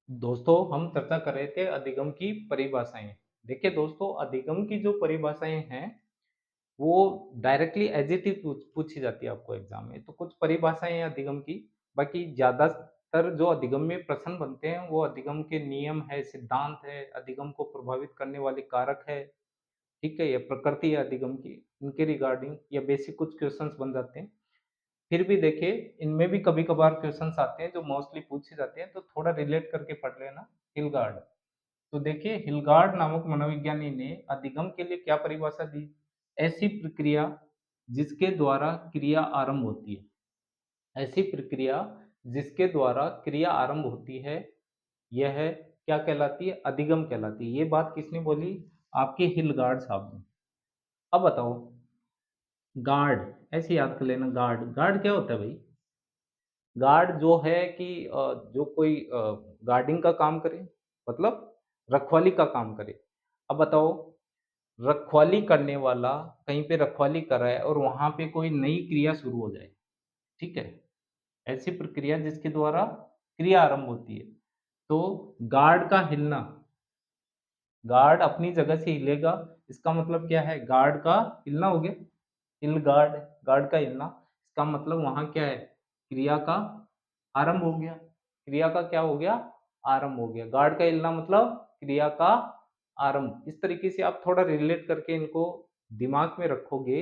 दोस्तों, हम चर्चा कर रहे थे अधिगम की परिभाषाएँ। देखिए दोस्तों, अधिगम की जो परिभाषाएँ हैं, वो डायरेक्टली एज इट इज़ पूछी जाती है आपको एग्ज़ाम में। तो कुछ परिभाषाएँ हैं अधिगम की, बाकी ज़्यादातर जो अधिगम में प्रश्न बनते हैं, वो अधिगम के नियम है, सिद्धांत है, अधिगम को प्रभावित करने वाले कारक है, ठीक है? या प्रकृति है अधिगम की, इनके रिगार्डिंग या बेसिक कुछ क्वेश्चन्स बन जाते हैं। फिर भी देखिए, इनमें भी कभी-कभार क्वेश्चन्स आते हैं जो मोस्टली पूछे जाते हैं, तो थोड़ा रिलेट करके पढ़ लेना। हिलगार्ड, तो देखिए हिलगार्ड नामक मनोविज्ञानी ने अधिगम के लिए क्या परिभाषा दी? ऐसी प्रक्रिया जिसके द्वारा क्रिया आरंभ होती है। ऐसी प्रक्रिया जिसके द्वारा क्रिया आरंभ होती है, यह क्या कहलाती है? अधिगम कहलाती है। ये बात किसने बोली? आपके हिलगार्ड साहब ने। अब बताओ, गार्ड, ऐसे याद कर लेना, गार्ड। गार्ड क्या होता है भाई? गार्ड जो है कि जो कोई गार्डिंग का काम करे, मतलब रखवाली का काम करे। अब बताओ, रखवाली करने वाला कहीं पे रखवाली कर रहा है और वहाँ पे कोई नई क्रिया शुरू हो जाए, ठीक है? ऐसी प्रक्रिया जिसके द्वारा क्रिया आरंभ होती है। तो गार्ड का हिलना, गार्ड अपनी जगह से हिलेगा, इसका मतलब क्या है? गार्ड का हिलना हो गया। हिल गार्ड, गार्ड का हिलना, इसका मतलब वहाँ क्या है? क्रिया का आरंभ हो गया। क्रिया का क्या हो गया? आरंभ हो गया। गार्ड का हिलना मतलब क्रिया का आरंभ। इस तरीके से आप थोड़ा रिलेट करके इनको दिमाग में रखोगे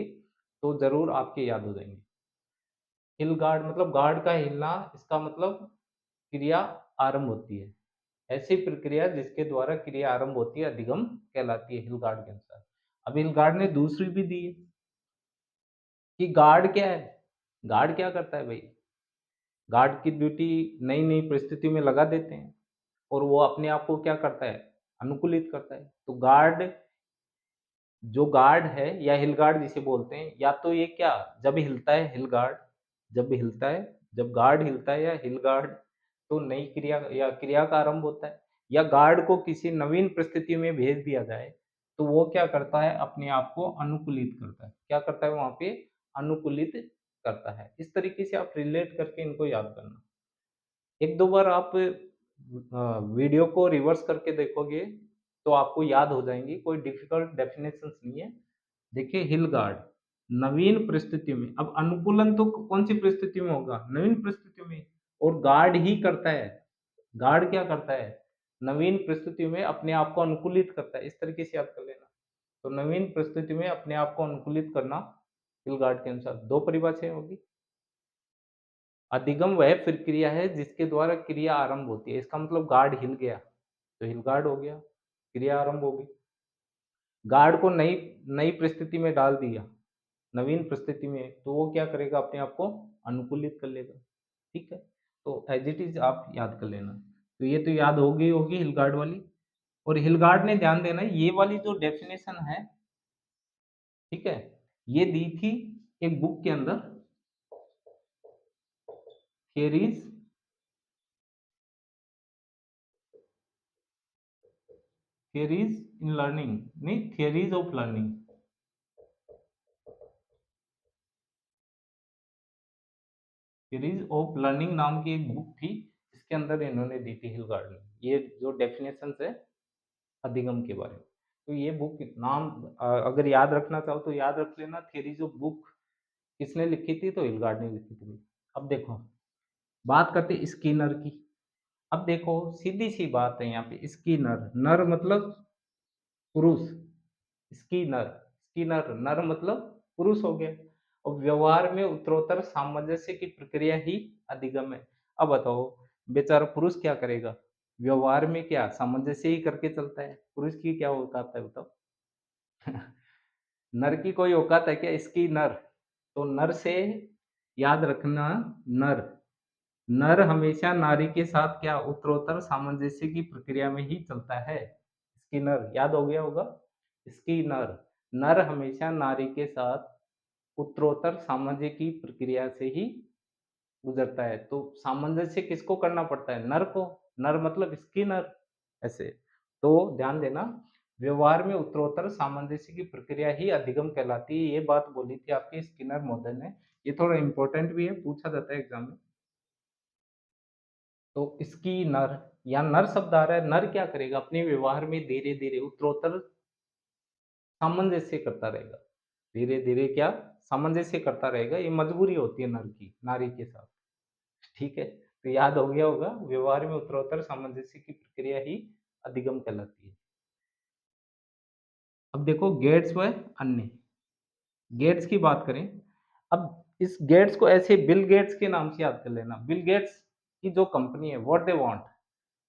तो ज़रूर आपके याद हो जाएँगे। हिल गार्ड मतलब गार्ड का हिलना, इसका मतलब क्रिया आरंभ होती है। ऐसी प्रक्रिया जिसके द्वारा क्रिया आरंभ होती है अधिगम कहलाती है हिल गार्ड के अनुसार। अब हिल गार्ड ने दूसरी भी दी है कि गार्ड क्या है? गार्ड क्या करता है भई? गार्ड की ड्यूटी नई-नई परिस्थितियों में लगा देते हैं और वो अपने आप को क्या करता है? अनुकूलित करता है। तो गार्ड जो गार्ड है या हिल गार्ड जिसे बोलते हैं, या तो ये क्या जब हिलता है हिल गार्ड, जब भी हिलता है, जब गार्ड हिलता है या हिल गार्ड, तो नई क्रिया या क्रिया का आरंभ होता है, या गार्ड को किसी नवीन परिस्थिति में भेज दिया जाए, तो वो क्या करता है अपने आप को अनुकूलित करता है। क्या करता है वहाँ पे? अनुकूलित करता है। इस तरीके से आप रिलेट करके इनको याद करना। 1-2 बार आप वीडियो को रिवर्स करके देखोगे, तो आपको याद हो जाएँगी, कोई डिफ़िकल्ट डेफ़िनेशंस नहीं है। देखिए हिल गार्ड, नवीन परिस्थिति में, अब अनुकूलन तो कौन-सी परिस्थिति में होगा? नवीन परिस्थिति में, और गार्ड ही करता है। गार्ड क्या करता है? नवीन परिस्थिति में अपने आप को अनुकूलित करता है, इस तरीके से याद कर लेना। तो नवीन परिस्थिति में अपने आप को अनुकूलित करना, हिल गार्ड के अनुसार 2 परिभाषाएँ होगी। अधिगम वह प्रक्रिया है जिसके द्वारा क्रिया आरंभ होती है। इसका मतलब गार्ड हिल गया, तो हिल गार्ड हो गया, क्रिया आरंभ होगी। गार्ड को नई नई परिस्थिति में डाल दिया, नवीन परिस्थिति में, तो वो क्या करेगा? अपने आप को अनुकूलित कर लेगा, ठीक है? तो एज़ इट इज़ आप याद कर लेना। तो ये तो याद हो गई होगी हिल गार्ड वाली। और हिल गार्ड ने, ध्यान देना, ये वाली जो डेफ़िनेशन है, ठीक है? ये दी थी एक बुक के अंदर, थियरीज़ थियरीज़ इन लर्निंग, नहीं, theories of learning. Series of learning नाम की एक बुक थी, इसके अंदर इन्होंने दी थी हिल गार्ड ने, ये जो डेफिनेशंस है अधिगम के बारे में। तो ये बुक नाम अगर याद रखना चाहो तो याद रख लेना, थियरीज ऑफ बुक किसने लिखी थी? तो हिल गार्ड ने लिखी थी। अब देखो, बात करते हैं स्किनर की। अब देखो, सीधी सी बात है यहाँ पे, स्किनर, नर मतलब पुरुष, स्किनर, स्किनर नर मतलब पुरुष हो गया। और व्यवहार में उत्तरोत्तर सामंजस्य की प्रक्रिया ही अधिगम है। अब बताओ, बेचारा पुरुष क्या करेगा? व्यवहार में क्या सामंजस्य ही करके चलता है। पुरुष की क्या औकात है बताओ? नर की कोई औकात है क्या? इसकी नर, तो नर से याद रखना, नर, नर हमेशा नारी के साथ क्या उत्तरोत्तर सामंजस्य की प्रक्रिया में ही चलता है। स्किनर याद हो गया होगा। स्किनर, नर हमेशा नारी के साथ उत्तरोत्तर सामंजस्य की प्रक्रिया से ही गुजरता है। तो सामंजस्य किसको करना पड़ता है? नर को। नर मतलब स्किनर, ऐसे। तो ध्यान देना, व्यवहार में उत्तरोत्तर सामंजस्य की प्रक्रिया ही अधिगम कहलाती है। ये बात बोली थी आपके स्किनर महोदय ने। ये थोड़ा इम्पोर्टेंट भी है, पूछा जाता है एग्जाम में। तो इसकी नर, या नर शब्द आ रहा है, नर क्या करेगा? अपने व्यवहार में धीरे धीरे उत्तरोत्तर सामंजस्य करता रहेगा। धीरे धीरे क्या सामंजस्य करता रहेगा, ये मजबूरी होती है नर की नारी के साथ, ठीक है? तो याद हो गया होगा, व्यवहार में उत्तरोत्तर सामंजस्य की प्रक्रिया ही अधिगम कहलाती है। अब देखो, गेट्स व अन्य, गेट्स की बात करें। अब इस गेट्स को ऐसे बिल गेट्स के नाम से याद कर लेना। बिल गेट्स की जो कंपनी है, what they want,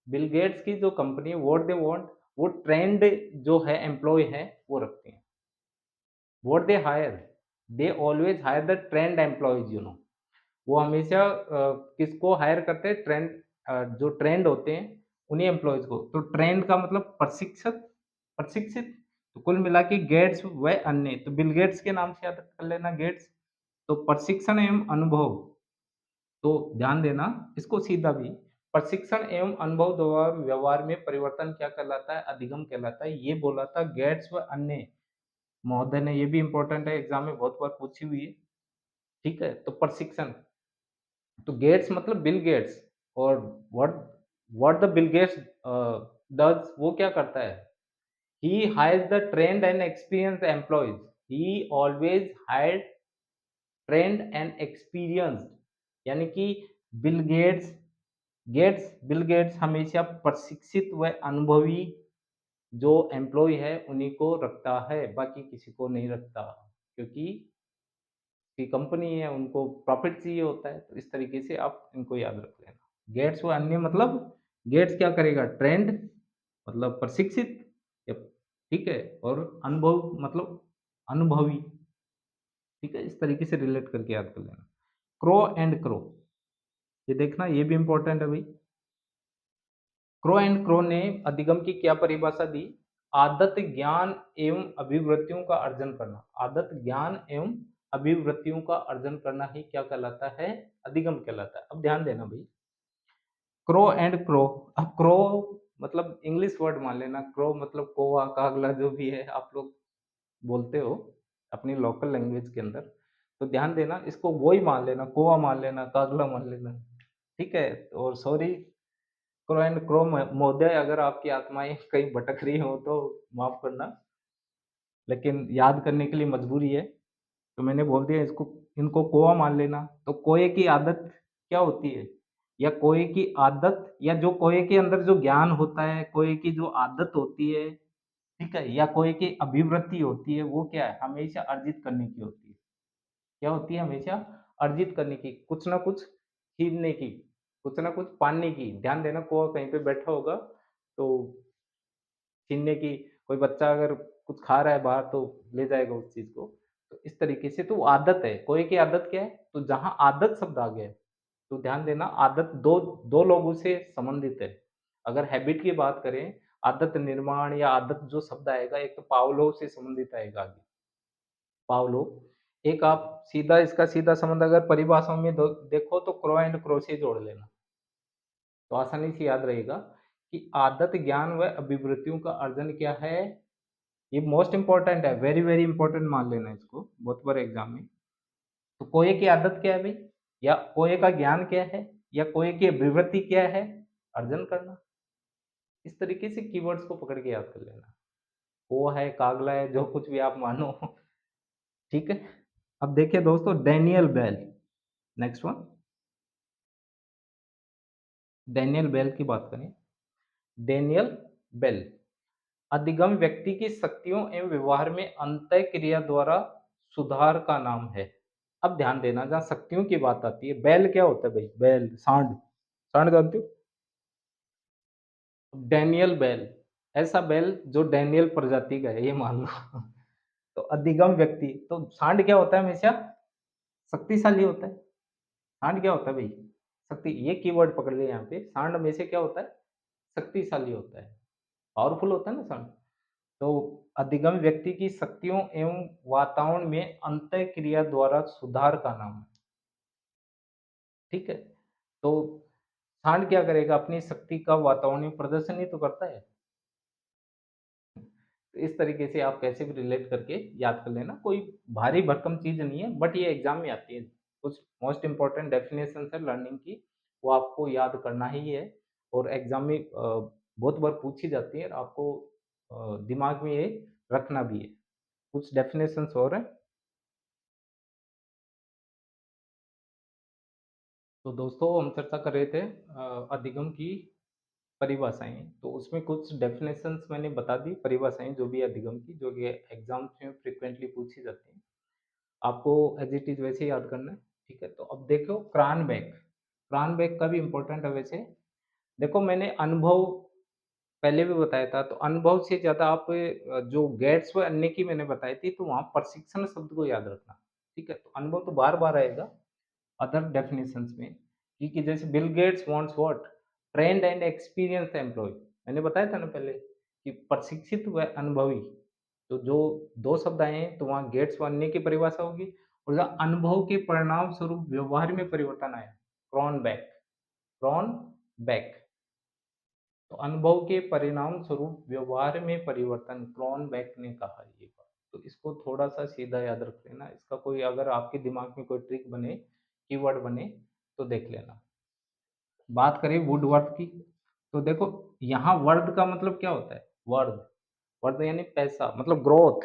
Bill Gates की जो कंपनी है, व्हाट दे वांट, वो ट्रेंड जो है एम्प्लॉय है वो रखते हैं। What they hire, they always hire the trained employees, वो हमेशा किसको हायर करते हैं? ट्रेंड, जो ट्रेंड होते हैं उन्हीं एम्प्लॉइज को। तो ट्रेंड का मतलब प्रशिक्षक, प्रशिक्षित। तो कुल मिला के गेट्स व अन्य, तो बिल गेट्स के नाम से याद कर लेना गेट्स। तो प्रशिक्षण एवं अनुभव, तो ध्यान देना, इसको सीधा भी, प्रशिक्षण एवं अनुभव द्वारा व्यवहार में परिवर्तन क्या कहलाता है? अधिगम कहलाता है। ये बोला था गेट्स व अन्य महोदय ने, ये भी इंपॉर्टेंट है, एग्जाम में बहुत बार पूछी हुई है, ठीक है? तो प्रशिक्षण, तो गेट्स मतलब बिल गेट्स, और what what the Bill Gates does, वो क्या करता है? He hires the trained and experienced employees, he always hired trained and experienced, यानी कि बिल गेट्स, बिल गेट्स हमेशा प्रशिक्षित व अनुभवी जो एम्प्लॉय है उन्हीं को रखता है, बाकी किसी को नहीं रखता, क्योंकि की कंपनी है, उनको प्रॉफिट चाहिए होता है, तो इस तरीके से आप इनको याद रख लेना। गेट्स व अन्य मतलब गेट्स क्या करेगा? ट्रेंड मतलब प्रशिक्षित या ठीक है, और अनुभव मतलब अनुभवी, ठीक है? इस तरीके से रिलेट करके याद कर लेना। क्रो एंड क्रो, ये देखना, ये भी इम्पोर्टेंट है भाई। क्रो एंड क्रो ने अधिगम की क्या परिभाषा दी? आदत ज्ञान एवं अभिवृत्तियों का अर्जन करना। आदत ज्ञान एवं अभिवृत्तियों का अर्जन करना ही क्या कहलाता है? अधिगम कहलाता है। अब ध्यान देना भाई, क्रो एंड क्रो। अब क्रो मतलब इंग्लिश वर्ड मान लेना, क्रो मतलब कौवा, कागला, जो भी है आप लोग बोलते हो अपनी लोकल लैंग्वेज के अंदर, तो ध्यान देना, इसको वो ही मान लेना, कौवा मान लेना, कागला मान लेना, ठीक है? और सॉरी क्रो एंड क्रो महोदय, अगर आपकी आत्माएं कहीं भटक रही हो तो माफ करना, लेकिन याद करने के लिए मजबूरी है, तो मैंने बोल दिया इसको, इनको कौवा मान लेना। तो कोए की आदत क्या होती है? या कोए की आदत, या जो कोए के अंदर जो ज्ञान होता है, कोए की जो आदत होती है, ठीक है, या कोए की अभिवृत्ति होती है, वो क्या है? हमेशा अर्जित करने की होती है। क्या होती है? हमेशा अर्जित करने की, कुछ ना कुछ छीनने की, कुछ ना कुछ पाने की। ध्यान देना, कौवा कहीं पे बैठा होगा तो छीनने की, कोई बच्चा अगर कुछ खा रहा है बाहर तो ले जाएगा उस चीज को। तो इस तरीके से तो वो आदत है, कोई की आदत क्या है? तो जहां आदत शब्द आ गया है, तो ध्यान देना, आदत दो दो लोगों से संबंधित है। अगर हैबिट की बात करें, आदत निर्माण या आदत जो शब्द आएगा, एक तो पावलोव से संबंधित आएगा आगे, पावलोव। एक आप सीधा इसका सीधा संबंध अगर परिभाषाओं में देखो तो क्रो एंड क्रो से जोड़ लेना, तो आसानी से याद रहेगा कि आदत ज्ञान व अभिवृत्तियों का अर्जन क्या है। ये मोस्ट इंपॉर्टेंट है, वेरी वेरी इंपॉर्टेंट मान लेना इसको बहुत बार एग्जाम में। तो कोए की आदत क्या है भाई? या कोए का ज्ञान क्या है? या कोए की अभिवृत्ति क्या है? अर्जन करना। इस तरीके से कीवर्ड्स को पकड़ के याद कर लेना। वो है, कागला है, जो कुछ भी आप मानो। ठीक है। अब देखिए दोस्तों, Daniel Bell, next one, Daniel Bell की बात करें। डैनियल बेल अधिगम व्यक्ति की शक्तियों एवं व्यवहार में अंतः क्रिया द्वारा सुधार का नाम है। अब ध्यान देना, जहाँ शक्तियों की बात आती है, बैल क्या होता है भाई? बैल, सांड, सांड जानते हो? डैनियल बैल, ऐसा बैल जो डैनियल प्रजाति का है, ये मान लो। तो अधिगम व्यक्ति, तो सांड क्या होता है? हमेशा शक्तिशाली होता है। सांड क्या होता है भाई? शक्ति, ये कीवर्ड पकड़ लिया यहाँ पे, सांड हमेशा क्या होता है? शक्तिशाली होता है, पावरफुल होता है ना सांड। तो अधिगम व्यक्ति की शक्तियों एवं वातावरण में अंतः क्रिया द्वारा सुधार का नाम है, ठीक है? तो सांड क्या करेगा? अपनी शक्ति का वातावरण में प्रदर्शन ही तो करता है। तो इस तरीके से आप कैसे भी रिलेट करके याद कर लेना, कोई भारी भरकम चीज नहीं है, बट ये एग्जाम में आती है। कुछ मोस्ट इंपॉर्टेंट डेफिनेशन है लर्निंग की, वो आपको याद करना ही है, और एग्जाम में बहुत बार पूछी जाती है, और आपको दिमाग में ये रखना भी है। कुछ डेफिनेशंस और हैं। तो दोस्तों, हम चर्चा कर रहे थे अधिगम की परिभाषाएं, तो उसमें कुछ डेफिनेशंस मैंने बता दी, परिभाषाएं जो भी है अधिगम की, जो कि एग्जाम्स में फ्रिक्वेंटली पूछी जाती हैं। आपको एज इट इज वैसे ही याद करना है, ठीक है? तो अब देखो, क्रानबैक, क्रानबैक का भी इम्पोर्टेंट है वैसे। देखो, मैंने अनुभव पहले भी बताया था, तो अनुभव से ज़्यादा आप जो गेट्स व अन्य की मैंने बताई थी, तो वहाँ प्रशिक्षण शब्द को याद रखना, ठीक है? तो अनुभव तो बार-बार आएगा अदर डेफिनिशंस में, कि जैसे Bill Gates wants what? Trained and experienced employee. मैंने बताया था ना पहले कि प्रशिक्षित व अनुभवी, तो जो 2 शब्द आए हैं, तो वहाँ गेट्स व अन्य की परिभाषा होगी, और जहाँ अनुभव के परिणाम स्वरूप व्यवहार में परिवर्तन आया, क्रॉनबैक, क्रॉनबैक। तो अनुभव के परिणाम स्वरूप व्यवहार में परिवर्तन, क्रॉनबैक ने कहा ये बात। तो इसको थोड़ा-सा सीधा याद रख लेना। इसका कोई अगर आपके दिमाग में कोई ट्रिक बने, कीवर्ड बने, तो देख लेना। बात करें वुडवर्थ की, तो देखो, यहाँ वर्थ का मतलब क्या होता है? वर्थ, वर्थ यानी पैसा, मतलब ग्रोथ।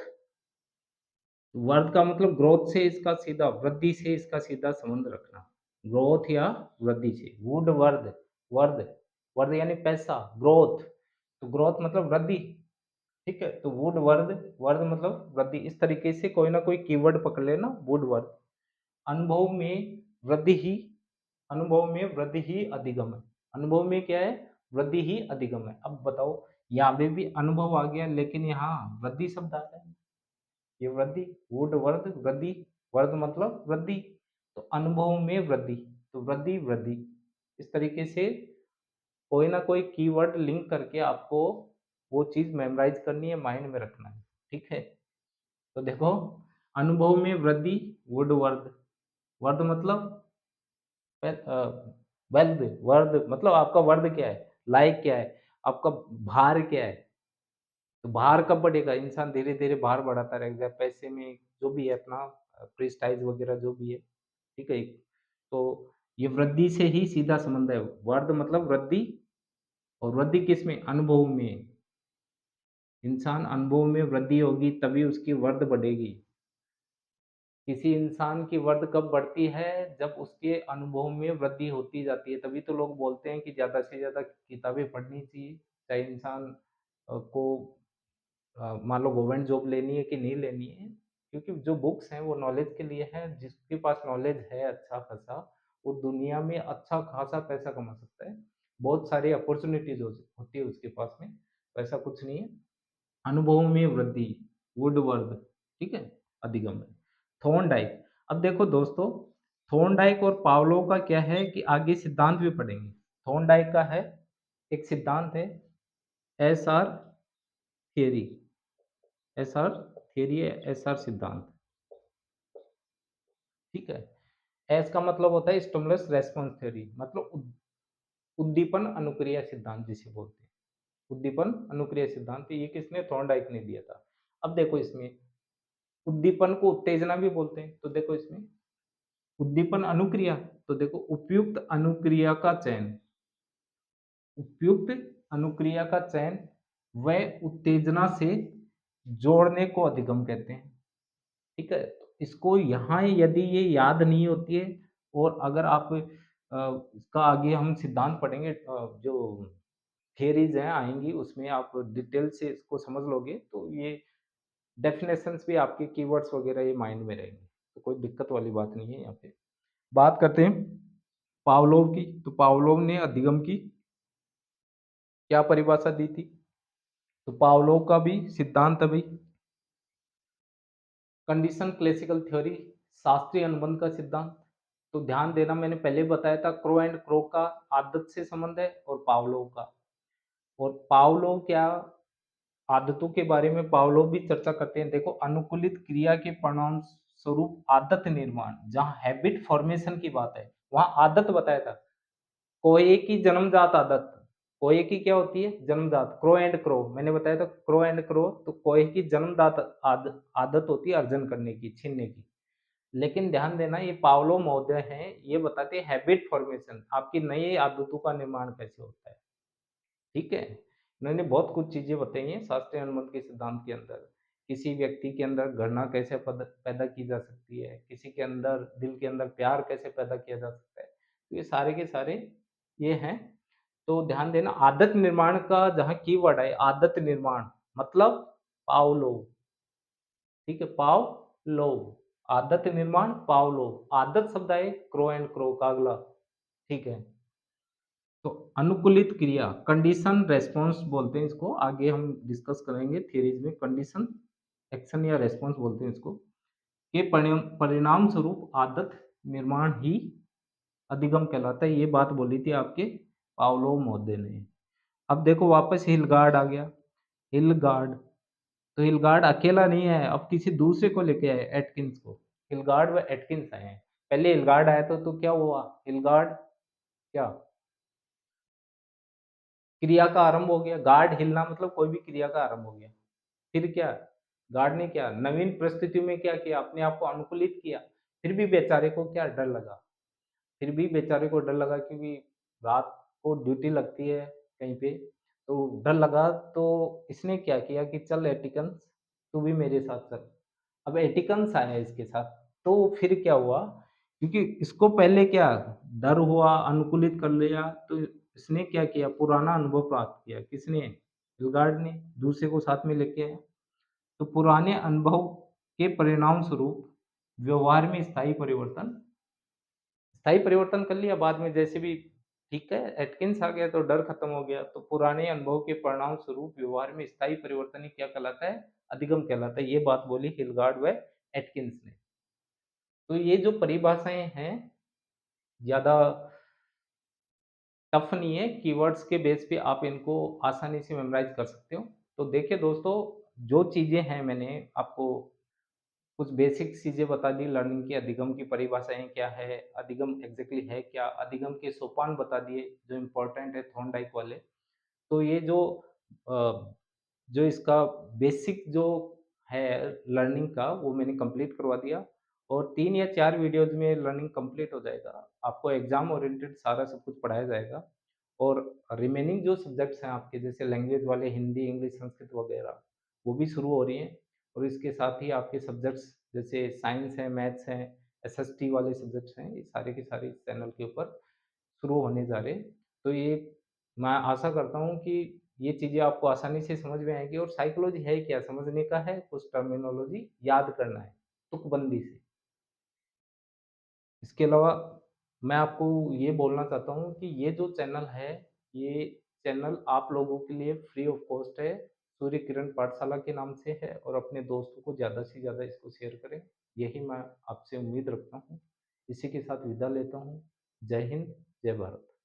वर्थ का मतलब ग्रोथ से इसका सीधा, वृद्धि से इसका सीधा संबंध रखना। ग्रोथ या वृद्धि से, वुड वर्ध, वर्ध, वर्ध यानी पैसा, ग्रोथ, तो ग्रोथ मतलब वृद्धि, ठीक है? तो वुड वर्द, वर्द मतलब वृद्धि, इस तरीके से कोई ना कोई कीवर्ड पकड़ लेना, वुड वर्द। अनुभव में वृद्धि ही, अनुभव में वृद्धि ही अधिगम है। अनुभव में क्या है? वृद्धि ही अधिगम है। अब बताओ, यहाँ पे भी अनुभव आ गया, लेकिन यहाँ वृद्धि शब्द आ रहा है। ये वृद्धि, वुड वर्ध वृद्धि, वर्ध मतलब वृद्धि, तो अनुभव में वृद्धि, तो वृद्धि वृद्धि, इस तरीके से कोई ना कोई कीवर्ड लिंक करके आपको वो चीज मेमोराइज करनी है, माइंड में रखना है। ठीक है? तो देखो, अनुभव में वृद्धि, वुड वर्ध, वर्ध मतलब वेल्थ, वर्ध मतलब आपका वर्ध क्या है, लाइक क्या है, आपका भार क्या है। तो भार कब बढ़ेगा? इंसान धीरे धीरे भार बढ़ाता रहेगा पैसे में, जो भी है अपना प्रेस्टाइज वगैरह जो भी है। ठीक है? तो ये वृद्धि से ही सीधा संबंध है। वर्ध मतलब वृद्धि, और वृद्धि किस में? अनुभव में। इंसान अनुभव में वृद्धि होगी तभी उसकी वर्ध बढ़ेगी। किसी इंसान की वर्ध कब बढ़ती है? जब उसके अनुभव में वृद्धि होती जाती है, तभी तो लोग बोलते हैं कि ज़्यादा से ज़्यादा किताबें पढ़नी चाहिए, चाहे इंसान को मान लो गवर्नमेंट जॉब लेनी है कि नहीं लेनी है, क्योंकि जो बुक्स हैं वो नॉलेज के लिए है। जिसके पास नॉलेज है अच्छा खासा, वो दुनिया में अच्छा खासा पैसा कमा सकता है। बहुत सारी अपॉर्चुनिटीज होती है उसके पास में, तो ऐसा कुछ नहीं है। अनुभव में वृद्धि, वुडवर्ड, ठीक है, अधिगम है। थॉर्नडाइक, अब देखो दोस्तों, थॉर्नडाइक और पावलोव का क्या है कि आगे सिद्धांत भी पढ़ेंगे। थॉर्नडाइक का है, एक सिद्धांत है, S R theory, S R theory है, एस आर सिद्धांत। ठीक है? एस का मतलब होता है स्टिमुलस रेस्पॉन्स थ्योरी, मतलब उद्दीपन अनुक्रिया सिद्धांत जिसे बोलते हैं। उद्दीपन अनुक्रिया सिद्धांत, ये किसने? थॉर्नडाइक ने दिया था। अब देखो इसमें, उद्दीपन को उत्तेजना भी बोलते हैं, तो देखो इसमें उद्दीपन अनुक्रिया, तो देखो उपयुक्त अनुक्रिया का चयन, उपयुक्त अनुक्रिया का चयन व उत्तेजना से जोड़ने को अधिगम कहते हैं। ठीक है? तो इसको यहाँ यदि ये याद नहीं होती है, और अगर आप इसका आगे हम सिद्धांत पढ़ेंगे, जो थियरीज हैं आएंगी, उसमें आप डिटेल से इसको समझ लोगे, तो ये डेफिनेशंस भी आपके कीवर्ड्स वगैरह ये माइंड में रहेंगे, तो कोई दिक्कत वाली बात नहीं है यहाँ पे। बात करते हैं पावलोव की, तो पावलोव ने अधिगम की क्या परिभाषा दी थी? तो पावलोव का भी सिद्धांत है भाई, कंडीशन क्लासिकल थ्योरी, शास्त्रीय अनुबंध का सिद्धांत। तो ध्यान देना, मैंने पहले बताया था क्रो एंड क्रो का आदत से संबंध है, और पावलोव का। और पावलोव क्या, आदतों के बारे में पावलोव भी चर्चा करते हैं। देखो, अनुकूलित क्रिया के परिणाम स्वरूप आदत निर्माण, जहाँ हैबिट फॉर्मेशन की बात है, वहां आदत बताया था। कोए की जन्मजात आदत, कोए की क्या होती है? जन्मजात। क्रो एंड क्रो मैंने बताया था, क्रो एंड क्रो, तो कोए की जन्मजात आदत होती है अर्जन करने की, छीनने की। लेकिन ध्यान देना, ये पावलो महोदय हैं, ये बताते हैं हैबिट फॉर्मेशन, आपकी नई आदतों का निर्माण कैसे होता है। ठीक है? इन्होंने बहुत कुछ चीजें बताई हैं शास्त्रीय अनुबंध के सिद्धांत के अंदर। किसी व्यक्ति के अंदर घृणा कैसे पैदा की जा सकती है, किसी के अंदर, दिल के अंदर प्यार कैसे पैदा किया जा सकता है, तो ये सारे के सारे ये हैं। तो ध्यान देना, आदत निर्माण का जहाँ कीवर्ड है आदत निर्माण, मतलब पावलो। ठीक है? पावलो, आदत निर्माण पावलो, आदत शब्द है क्रो एंड क्रो का अगला। ठीक है? तो अनुकूलित क्रिया, कंडीशन रेस्पॉन्स बोलते हैं इसको, आगे हम डिस्कस करेंगे थियरीज में। कंडीशन एक्शन या रेस्पॉन्स बोलते हैं इसको, के परिणाम स्वरूप आदत निर्माण ही अधिगम कहलाता है। ये बात बोली थी आपके पावलो महोदय ने। अब देखो वापस हिलगार्ड आ गया। हिलगार्ड, तो हिलगार्ड अकेला नहीं है, अब किसी दूसरे को लेके आए, एटकिंस को। हिलगार्ड व एटकिंस आए हैं। पहले हिलगार्ड आया था, तो क्या हुआ? हिलगार्ड क्या, क्रिया का आरंभ हो गया। गार्ड हिलना मतलब कोई भी क्रिया का आरंभ हो गया। फिर क्या, गार्ड ने क्या नवीन परिस्थिति में क्या किया, अपने आप को अनुकूलित किया। फिर भी बेचारे को क्या डर लगा, फिर भी बेचारे को डर लगा, क्योंकि रात को ड्यूटी लगती है कहीं पे, तो डर लगा। तो इसने क्या किया कि चल एटिकन्स, तू भी मेरे साथ चल। अब एटिकन्स आया इसके साथ, तो फिर क्या हुआ, क्योंकि इसको पहले क्या डर हुआ, अनुकूलित कर लिया, तो इसने क्या किया, पुराना अनुभव प्राप्त किया। किसने? हिलगार्ड ने दूसरे को साथ में लेके आया। तो पुराने अनुभव के परिणाम स्वरूप व्यवहार में स्थायी परिवर्तन कर लिया बाद में जैसे भी ठीक है, एटकिंस आ गया तो डर खत्म हो गया। तो पुराने अनुभव के परिणाम स्वरूप व्यवहार में स्थायी परिवर्तन ही क्या कहलाता है? अधिगम कहलाता है। ये बात बोली हिलगार्ड व एटकिंस ने। तो ये जो परिभाषाएँ हैं, ज़्यादा टफ नहीं है, कीवर्ड्स के बेस पे आप इनको आसानी से मेमोराइज़ कर सकते हो। तो देखिए दोस्तों, जो चीज़ें हैं मैंने आपको कुछ बेसिक चीज़ें बता दी लर्निंग की, अधिगम की परिभाषाएँ क्या है, अधिगम एग्ज़ैक्टली है क्या, अधिगम के सोपान बता दिए जो इम्पोर्टेंट है थॉर्नडाइक वाले। तो ये अ, जो इसका बेसिक जो है लर्निंग का वो मैंने कंप्लीट करवा दिया और 3 या 4 वीडियोज़ में लर्निंग कंप्लीट हो जाएगा। आपको एग्ज़ाम ओरिएंटेड सारा सब कुछ पढ़ाया जाएगा और रिमेनिंग जो सब्जेक्ट्स हैं आपके जैसे लैंग्वेज वाले हिंदी, इंग्लिश, संस्कृत वगैरह, वो भी शुरू हो रही हैं और इसके साथ ही आपके सब्जेक्ट्स जैसे साइंस है, मैथ्स हैं, एसएसटी वाले सब्जेक्ट्स हैं, ये सारे के सारे इस चैनल के ऊपर शुरू होने जा रहे हैं। तो ये मैं आशा करता हूँ कि ये चीज़ें आपको आसानी से समझ में आएँगी और साइकोलॉजी है क्या? समझने का है, कुछ टर्मिनोलॉजी याद करना है, तुकबंदी से। इसके अलावा मैं आपको ये बोलना चाहता हूँ कि ये जो चैनल है, ये चैनल आप लोगों के लिए फ्री ऑफ कॉस्ट है। सूर्य किरण पाठशाला के नाम से है और अपने दोस्तों को ज़्यादा से ज़्यादा इसको शेयर करें। यही मैं आपसे उम्मीद रखता हूँ। इसी के साथ विदा लेता हूँ। जय हिंद, जय भारत।